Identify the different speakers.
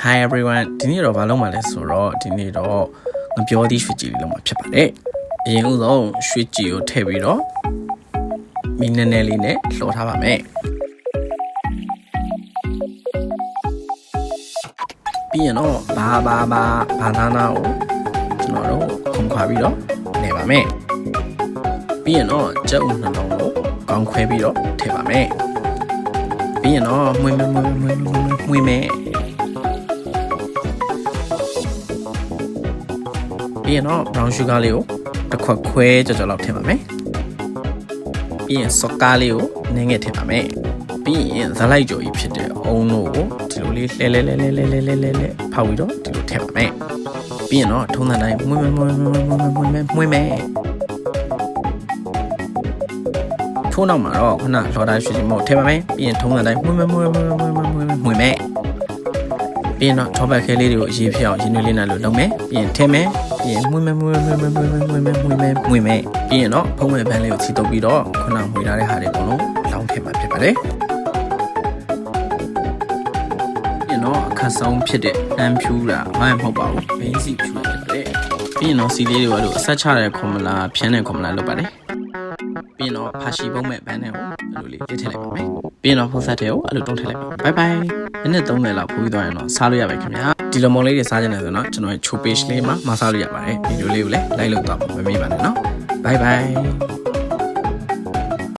Speaker 1: Hi everyone ဒီနေ့တော့ဘာလုပ်မှာလဲဆိုတော့ဒီနေ့တော့ငပြောသီးရွှေကြည်လေးလုပ်မှာဖြစ်ပါတယ်အရင်ဦးဆုံးရွှေကြည်ကိုထည့်ပြီးတော့မီးနည်းနည်းလေးနဲ့လှော်ထားပါမယ်ပြီးရင်တော့ဘာနာနာကိုကျွန်တော်တို့ခုံခွာပြီးတော့နေပါမယ်ပြီးရင်တော့ကြက်ဥနှလုံးကိုကောင်းခွဲပြီးတော့ထည့်ပါမယ်ပြီးရင်တော့မွေးမယ်ပြီးရင်တော့ brown sugar လေးကိုတစ်ခွက်ခွဲကြော်လောက်ထည့်ပါမယ်ပြီးရင်စောကားလေးကိုနည်းငယ်ထည့်ပါမယ်ပြီးရင်ဇလိုက်ကြော်ကြီးဖြစ်တဲ့အုံတို့ကိုဒီလိုလေးလဲဖောက်ပြီးတော့ဒီလိုထည့်ပါမယ်ပြီးရင်တော့ထုံးစံတိုင်းမွေးမယ်ထိုးနောက်မှာတော့ခုနလော်တာရွှေချီမို့ထည့်ပါမယ်ပြီးရင်ထုံးစံတိုင်းမွေးမယ်ပြီးရင်တော့ထောပတ်ခဲလေးတွေကိုအရေးဖြစ်အောင်ရင်းနှီးလေးနဲ့လို့လုပ်မယ်ပြီးရင်ထည့်မယ်ပြီးရင်မွေးမယ်ပြီးရင်တော့ဖုံးမဲ့ဘန်းလေးကိုချီတုပ်ပြီးတော့ခုနမွေထားတဲ့ဟာတွေအကုန်လုံးလောင်းထည့်မှာဖြစ်ပါတယ်ပြီးရင်တော့အခက်ဆုံးဖြစ်တဲ့အမ်းဖြူတာမဟုတ်ပါဘူးဘင်းစီဖြူဖြစ်ပါတယ်ပြီးရင်တော့စီလေးတွေကတော့အဆက်ချတဲ့ခွန်မလားဖြန်းတဲ့ခွန်မလားလုပ်ပါတယ်ပြီးရင်တော့ဖာရှီပုံးမဲ့ဘန်းနဲ့ကိုအဲ့လိုလေးတစ်ထည့်လိုက်ပါမယ်ပြီးရင်တော့ဖုန်းဆက်တဲ့ကိုအဲ့လိုတုံးထည့်လိုက်ပါဘိုင်ဘိုင်မိနစ်30လောက်ဖိုးပြီးသွားရင်တော့စားလို့ရပါခင်ဗျာဒီလိုမုံလေးတွေစားကြတယ်ဆိုတော့ကျွန်တော်ရဲ့ချို page လေးမှာမစားလို့ရပါတယ်ဗီဒီယိုလေးကိုလည်း like လုပ်တော့မမေ့ပါနဲ့နော်ဘိုင်ဘိုင်